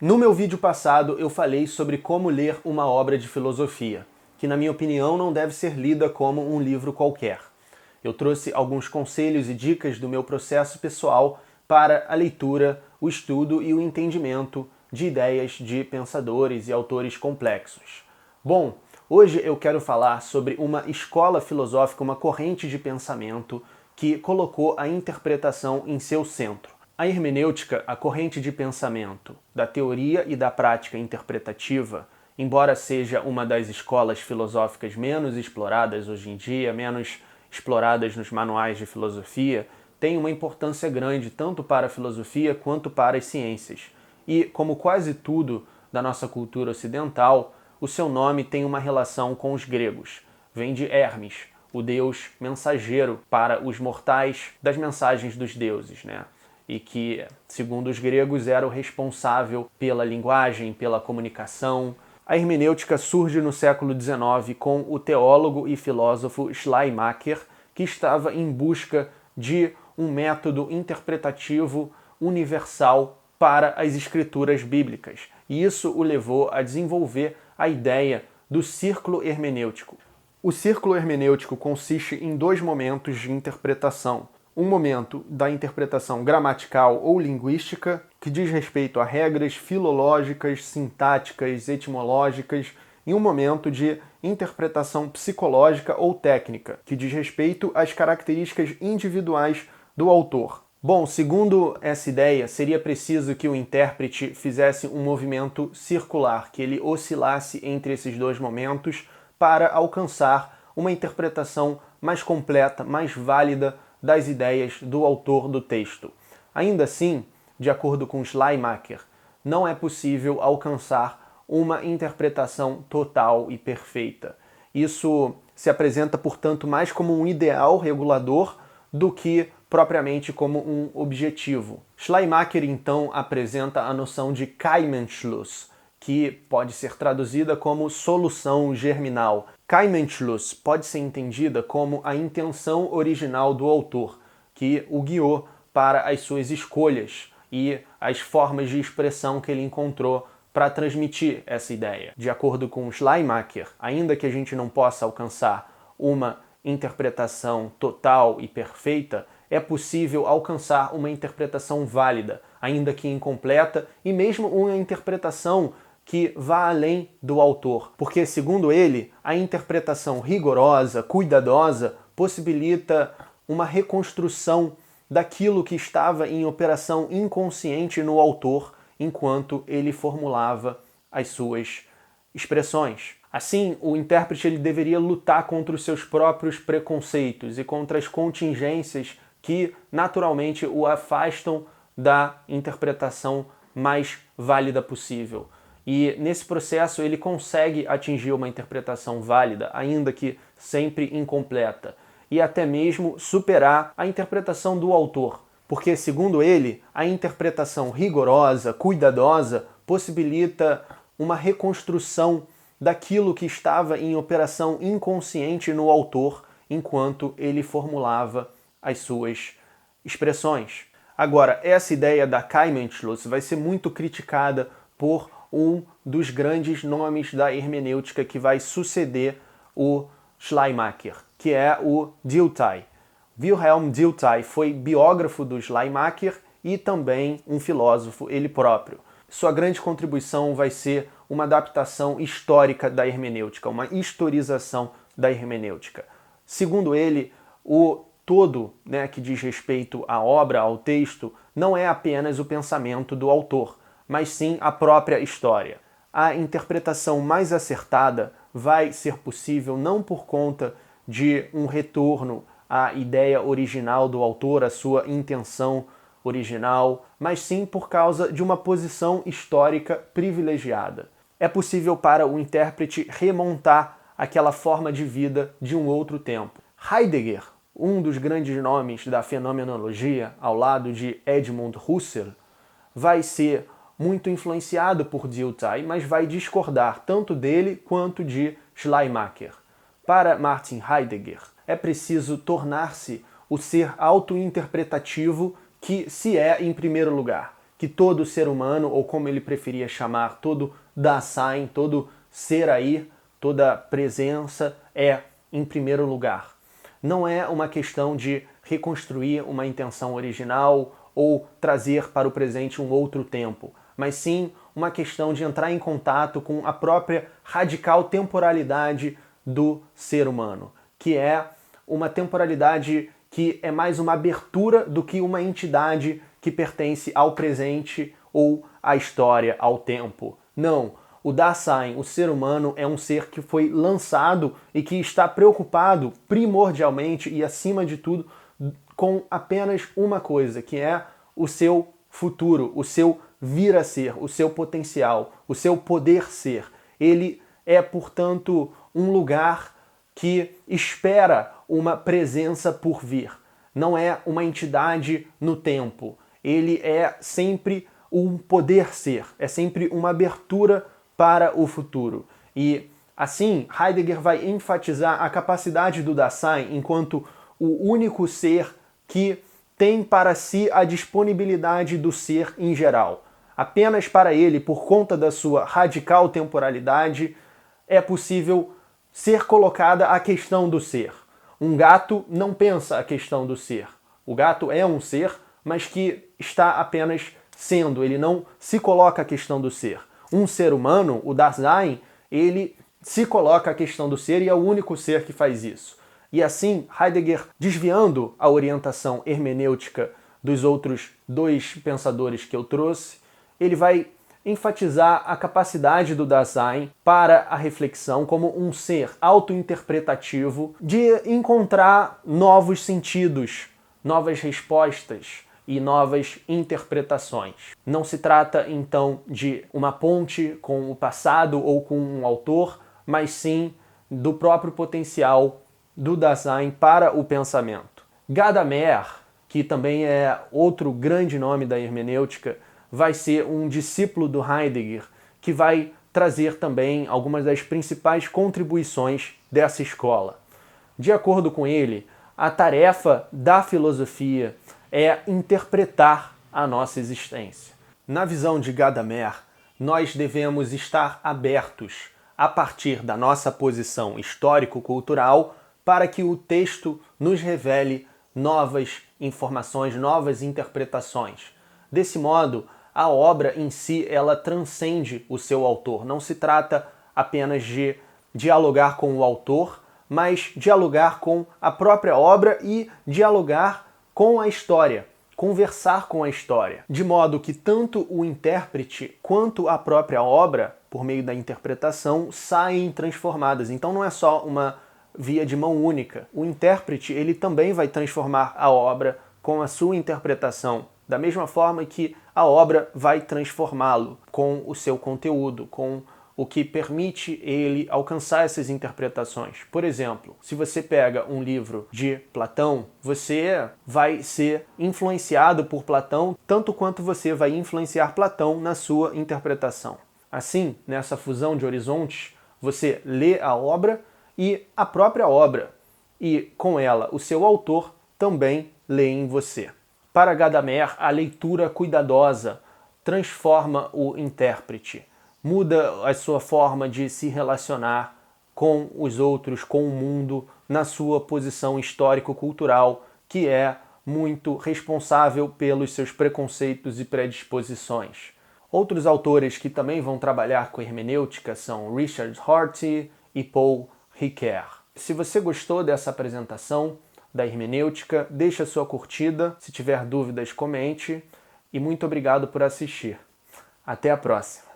No meu vídeo passado eu falei sobre como ler uma obra de filosofia, que na minha opinião não deve ser lida como um livro qualquer. Eu trouxe alguns conselhos e dicas do meu processo pessoal para a leitura, o estudo e o entendimento de ideias de pensadores e autores complexos. Bom, hoje eu quero falar sobre uma escola filosófica, uma corrente de pensamento que colocou a interpretação em seu centro. A hermenêutica, a corrente de pensamento da teoria e da prática interpretativa, embora seja uma das escolas filosóficas menos exploradas hoje em dia, menos exploradas nos manuais de filosofia, tem uma importância grande tanto para a filosofia quanto para as ciências. E, como quase tudo da nossa cultura ocidental, o seu nome tem uma relação com os gregos. Vem de Hermes, o deus mensageiro para os mortais das mensagens dos deuses, né? E que, segundo os gregos, era o responsável pela linguagem, pela comunicação. A hermenêutica surge no século XIX com o teólogo e filósofo Schleiermacher, que estava em busca de um método interpretativo universal para as escrituras bíblicas. E isso o levou a desenvolver a ideia do círculo hermenêutico. O círculo hermenêutico consiste em dois momentos de interpretação. Um momento da interpretação gramatical ou linguística, que diz respeito a regras filológicas, sintáticas, etimológicas, e um momento de interpretação psicológica ou técnica, que diz respeito às características individuais do autor. Bom, segundo essa ideia, seria preciso que o intérprete fizesse um movimento circular, que ele oscilasse entre esses dois momentos para alcançar uma interpretação mais completa, mais válida das ideias do autor do texto. Ainda assim, de acordo com Schleiermacher, não é possível alcançar uma interpretação total e perfeita. Isso se apresenta, portanto, mais como um ideal regulador do que propriamente como um objetivo. Schleiermacher, então, apresenta a noção de Keimentschluss, que pode ser traduzida como solução germinal. Keimentschluss pode ser entendida como a intenção original do autor, que o guiou para as suas escolhas e as formas de expressão que ele encontrou para transmitir essa ideia. De acordo com Schleiermacher, ainda que a gente não possa alcançar uma interpretação total e perfeita, é possível alcançar uma interpretação válida, ainda que incompleta, e mesmo uma interpretação que vá além do autor, porque, segundo ele, a interpretação rigorosa, cuidadosa, possibilita uma reconstrução daquilo que estava em operação inconsciente no autor enquanto ele formulava as suas expressões. Assim, o intérprete ele deveria lutar contra os seus próprios preconceitos e contra as contingências que naturalmente o afastam da interpretação mais válida possível. E nesse processo ele consegue atingir uma interpretação válida, ainda que sempre incompleta, e até mesmo superar a interpretação do autor, porque, segundo ele, a interpretação rigorosa, cuidadosa, possibilita uma reconstrução daquilo que estava em operação inconsciente no autor enquanto ele formulava as suas expressões. Agora, essa ideia da Keimentschluss vai ser muito criticada por um dos grandes nomes da hermenêutica que vai suceder o Schleiermacher, que é o Dilthey. Wilhelm Dilthey foi biógrafo do Schleiermacher e também um filósofo ele próprio. Sua grande contribuição vai ser uma adaptação histórica da hermenêutica, uma historização da hermenêutica. Segundo ele, o todo, que diz respeito à obra, ao texto, não é apenas o pensamento do autor, mas sim a própria história. A interpretação mais acertada vai ser possível não por conta de um retorno à ideia original do autor, à sua intenção original, mas sim por causa de uma posição histórica privilegiada. É possível para o intérprete remontar aquela forma de vida de um outro tempo. Heidegger, um dos grandes nomes da fenomenologia, ao lado de Edmund Husserl, vai ser muito influenciado por Dilthey, mas vai discordar tanto dele quanto de Schleiermacher. Para Martin Heidegger, é preciso tornar-se o ser auto-interpretativo que se é em primeiro lugar, que que todo ser humano, ou como ele preferia chamar, todo Dasein, todo ser aí, toda presença é em primeiro lugar. Não é uma questão de reconstruir uma intenção original ou trazer para o presente um outro tempo, mas sim uma questão de entrar em contato com a própria radical temporalidade do ser humano, que é uma temporalidade que é mais uma abertura do que uma entidade que pertence ao presente ou à história, ao tempo. Não, o Dasein, o ser humano, é um ser que foi lançado e que está preocupado primordialmente e acima de tudo com apenas uma coisa, que é o seu futuro, o seu vir a ser, o seu potencial, o seu poder ser. Ele é, portanto, um lugar que espera uma presença por vir. Não é uma entidade no tempo. Ele é sempre um poder ser, é sempre uma abertura para o futuro. E assim, Heidegger vai enfatizar a capacidade do Dasein enquanto o único ser que tem para si a disponibilidade do ser em geral. Apenas para ele, por conta da sua radical temporalidade, é possível ser colocada a questão do ser. Um gato não pensa a questão do ser. O gato é um ser, mas que está apenas sendo, ele não se coloca a questão do ser. Um ser humano, o Dasein, ele se coloca a questão do ser e é o único ser que faz isso. E assim, Heidegger, desviando a orientação hermenêutica dos outros dois pensadores que eu trouxe, ele vai enfatizar a capacidade do Dasein para a reflexão como um ser autointerpretativo de encontrar novos sentidos, novas respostas e novas interpretações. Não se trata, então, de uma ponte com o passado ou com um autor, mas sim do próprio potencial do Dasein para o pensamento. Gadamer, que também é outro grande nome da hermenêutica, vai ser um discípulo do Heidegger, que vai trazer também algumas das principais contribuições dessa escola. De acordo com ele, a tarefa da filosofia é interpretar a nossa existência. Na visão de Gadamer, nós devemos estar abertos a partir da nossa posição histórico-cultural para que o texto nos revele novas informações, novas interpretações. Desse modo, a obra em si, ela transcende o seu autor. Não se trata apenas de dialogar com o autor, mas dialogar com a própria obra e dialogar com a história, conversar com a história. De modo que tanto o intérprete quanto a própria obra, por meio da interpretação, saem transformadas. Então não é só uma via de mão única. O intérprete, ele também vai transformar a obra com a sua interpretação, da mesma forma que a obra vai transformá-lo com o seu conteúdo, com o que permite ele alcançar essas interpretações. Por exemplo, se você pega um livro de Platão, você vai ser influenciado por Platão tanto quanto você vai influenciar Platão na sua interpretação. Assim, nessa fusão de horizontes, você lê a obra e a própria obra, e com ela o seu autor também lê em você. Para Gadamer, a leitura cuidadosa transforma o intérprete, muda a sua forma de se relacionar com os outros, com o mundo, na sua posição histórico-cultural, que é muito responsável pelos seus preconceitos e predisposições. Outros autores que também vão trabalhar com hermenêutica são Richard Rorty e Paul Ricoeur. Se você gostou dessa apresentação da hermenêutica, deixe a sua curtida, se tiver dúvidas, comente, e muito obrigado por assistir. Até a próxima!